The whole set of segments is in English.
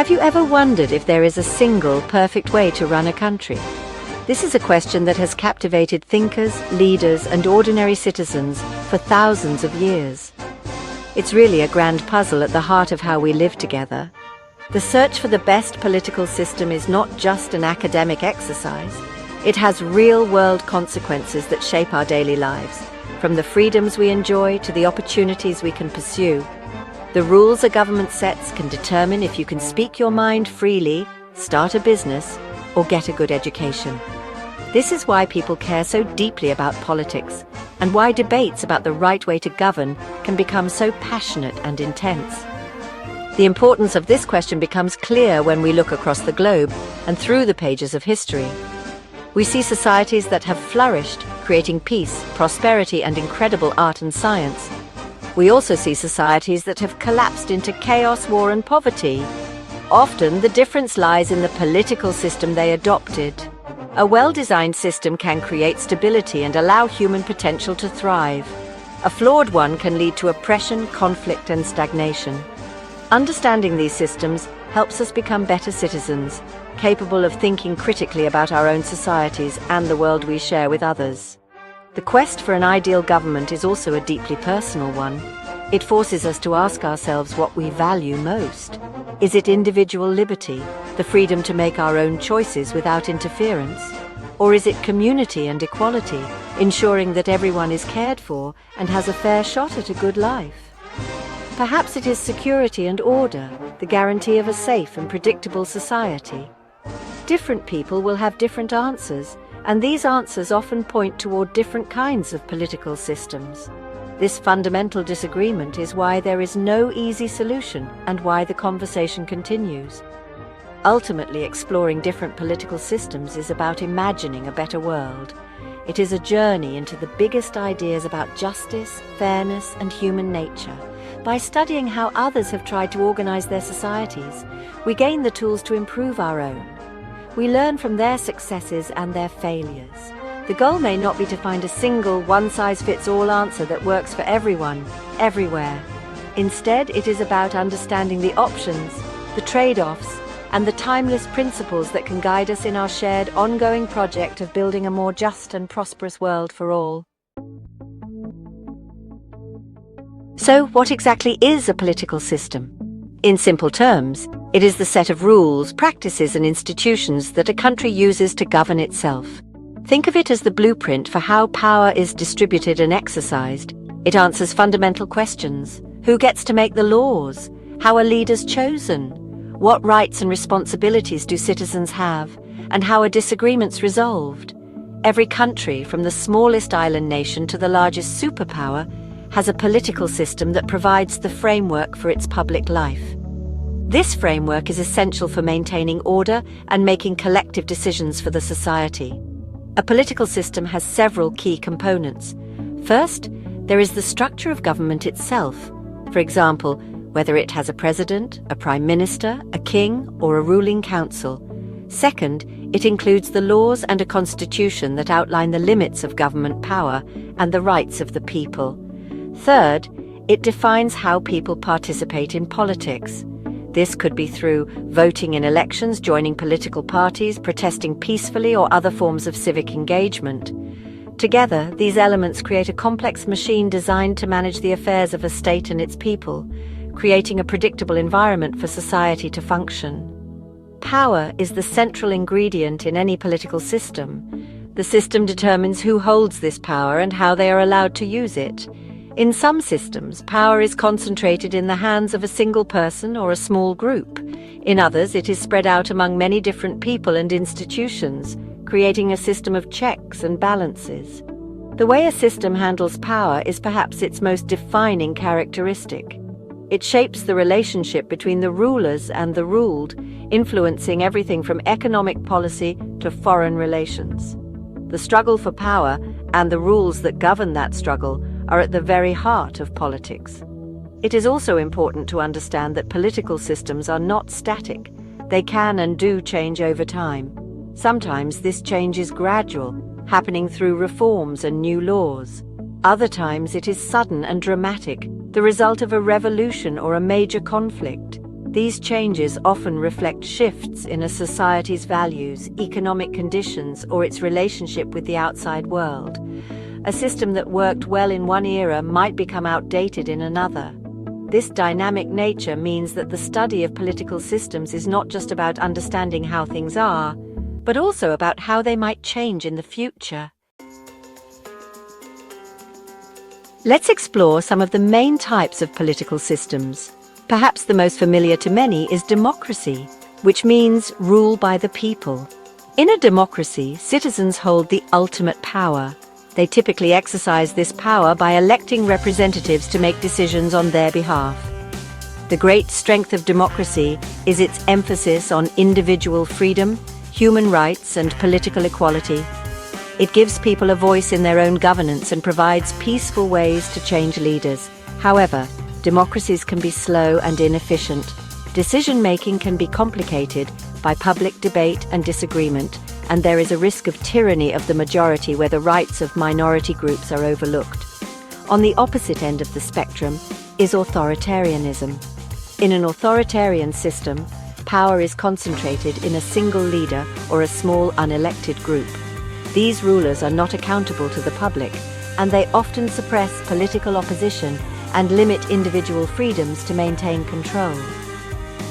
Have you ever wondered if there is a single, perfect way to run a country? This is a question that has captivated thinkers, leaders, and ordinary citizens for thousands of years. It's really a grand puzzle at the heart of how we live together. The search for the best political system is not just an academic exercise. It has real-world consequences that shape our daily lives, from the freedoms we enjoy to the opportunities we can pursue. The rules a government sets can determine if you can speak your mind freely, start a business, or get a good education. This is why people care so deeply about politics, and why debates about the right way to govern can become so passionate and intense. The importance of this question becomes clear when we look across the globe and through the pages of history. We see societies that have flourished, creating peace, prosperity, and incredible art and science. We also see societies that have collapsed into chaos, war, and poverty. Often, the difference lies in the political system they adopted. A well-designed system can create stability and allow human potential to thrive. A flawed one can lead to oppression, conflict, and stagnation. Understanding these systems helps us become better citizens, capable of thinking critically about our own societies and the world we share with others. The quest for an ideal government is also a deeply personal one. It forces us to ask ourselves what we value most. Is it individual liberty, the freedom to make our own choices without interference? Or is it community and equality, ensuring that everyone is cared for and has a fair shot at a good life? Perhaps it is security and order, the guarantee of a safe and predictable society. Different people will have different answers, and these answers often point toward different kinds of political systems. This fundamental disagreement is why there is no easy solution and why the conversation continues. Ultimately, exploring different political systems is about imagining a better world. It is a journey into the biggest ideas about justice, fairness, and human nature. By studying how others have tried to organize their societies, we gain the tools to improve our own. We learn from their successes and their failures. The goal may not be to find a single, one-size-fits-all answer that works for everyone, everywhere. Instead, it is about understanding the options, the trade-offs, and the timeless principles that can guide us in our shared, ongoing project of building a more just and prosperous world for all. So, what exactly is a political system? In simple terms, it is the set of rules, practices, and institutions that a country uses to govern itself. Think of it as the blueprint for how power is distributed and exercised. It answers fundamental questions. Who gets to make the laws? How are leaders chosen? What rights and responsibilities do citizens have? And how are disagreements resolved? Every country, from the smallest island nation to the largest superpower, has a political system that provides the framework for its public life. This framework is essential for maintaining order and making collective decisions for the society. A political system has several key components. First, there is the structure of government itself. For example, whether it has a president, a prime minister, a king, or a ruling council. Second, it includes the laws and a constitution that outline the limits of government power and the rights of the people. Third, it defines how people participate in politics. This could be through voting in elections, joining political parties, protesting peacefully, or other forms of civic engagement. Together, these elements create a complex machine designed to manage the affairs of a state and its people, creating a predictable environment for society to function. Power is the central ingredient in any political system. The system determines who holds this power and how they are allowed to use it. In some systems, power is concentrated in the hands of a single person or a small group. In others, it is spread out among many different people and institutions, creating a system of checks and balances. The way a system handles power is perhaps its most defining characteristic. It shapes the relationship between the rulers and the ruled, influencing everything from economic policy to foreign relations. The struggle for power and the rules that govern that struggle are at the very heart of politics. It is also important to understand that political systems are not static. They can and do change over time. Sometimes this change is gradual, happening through reforms and new laws. Other times it is sudden and dramatic, the result of a revolution or a major conflict. These changes often reflect shifts in a society's values, economic conditions, or its relationship with the outside world. A system that worked well in one era might become outdated in another. This dynamic nature means that the study of political systems is not just about understanding how things are, but also about how they might change in the future. Let's explore some of the main types of political systems. Perhaps the most familiar to many is democracy, which means rule by the people. In a democracy, citizens hold the ultimate power. They typically exercise this power by electing representatives to make decisions on their behalf. The great strength of democracy is its emphasis on individual freedom, human rights, and political equality. It gives people a voice in their own governance and provides peaceful ways to change leaders. However, democracies can be slow and inefficient. Decision-making can be complicated by public debate and disagreement, and there is a risk of tyranny of the majority where the rights of minority groups are overlooked. On the opposite end of the spectrum is authoritarianism. In an authoritarian system, power is concentrated in a single leader or a small unelected group. These rulers are not accountable to the public, and they often suppress political opposition and limit individual freedoms to maintain control.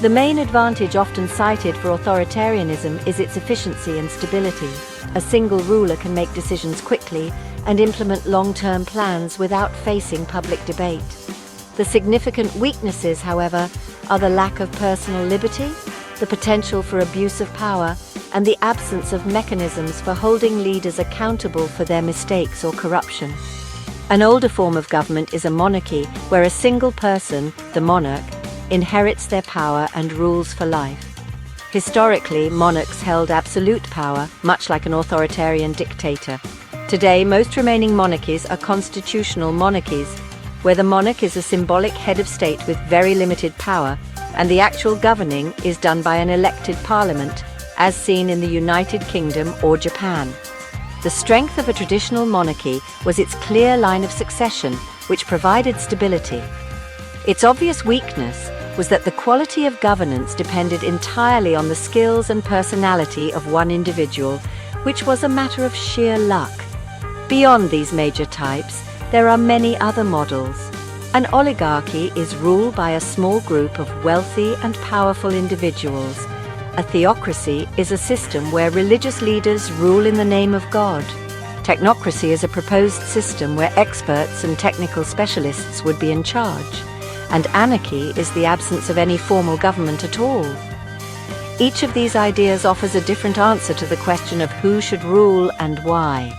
The main advantage often cited for authoritarianism is its efficiency and stability. A single ruler can make decisions quickly and implement long-term plans without facing public debate. The significant weaknesses, however, are the lack of personal liberty, the potential for abuse of power, and the absence of mechanisms for holding leaders accountable for their mistakes or corruption. An older form of government is a monarchy, where a single person, the monarch, inherits their power and rules for life. Historically, monarchs held absolute power, much like an authoritarian dictator. Today, most remaining monarchies are constitutional monarchies, where the monarch is a symbolic head of state with very limited power, and the actual governing is done by an elected parliament, as seen in the United Kingdom or Japan. The strength of a traditional monarchy was its clear line of succession, which provided stability. Its obvious weakness was that the quality of governance depended entirely on the skills and personality of one individual, which was a matter of sheer luck. Beyond these major types, there are many other models. An oligarchy is ruled by a small group of wealthy and powerful individuals. A theocracy is a system where religious leaders rule in the name of God. Technocracy is a proposed system where experts and technical specialists would be in charge. And anarchy is the absence of any formal government at all. Each of these ideas offers a different answer to the question of who should rule and why.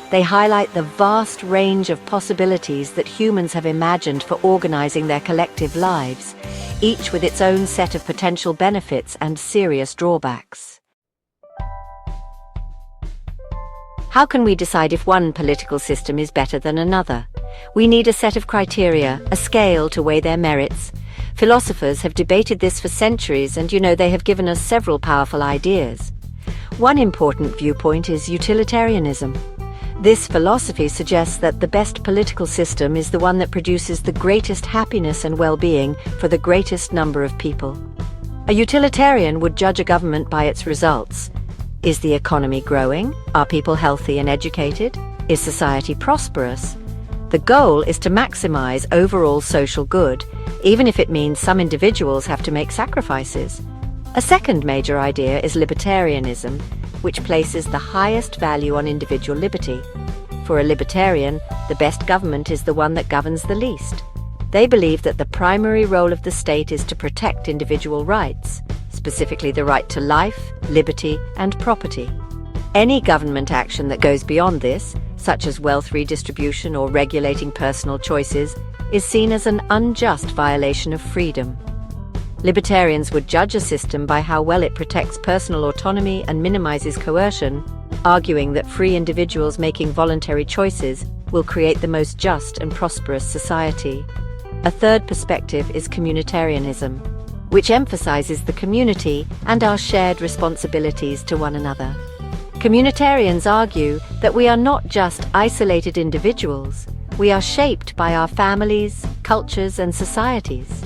They highlight the vast range of possibilities that humans have imagined for organizing their collective lives, each with its own set of potential benefits and serious drawbacks. How can we decide if one political system is better than another? We need a set of criteria, a scale to weigh their merits. Philosophers have debated this for centuries, and they have given us several powerful ideas. One important viewpoint is utilitarianism. This philosophy suggests that the best political system is the one that produces the greatest happiness and well-being for the greatest number of people. A utilitarian would judge a government by its results. Is the economy growing? Are people healthy and educated? Is society prosperous? The goal is to maximize overall social good, even if it means some individuals have to make sacrifices. A second major idea is libertarianism, which places the highest value on individual liberty. For a libertarian, the best government is the one that governs the least. They believe that the primary role of the state is to protect individual rights, specifically the right to life, liberty, and property. Any government action that goes beyond this, such as wealth redistribution or regulating personal choices, is seen as an unjust violation of freedom. Libertarians would judge a system by how well it protects personal autonomy and minimizes coercion, arguing that free individuals making voluntary choices will create the most just and prosperous society. A third perspective is communitarianism, which emphasizes the community and our shared responsibilities to one another. Communitarians argue that we are not just isolated individuals, we are shaped by our families, cultures, and societies.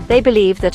They believe that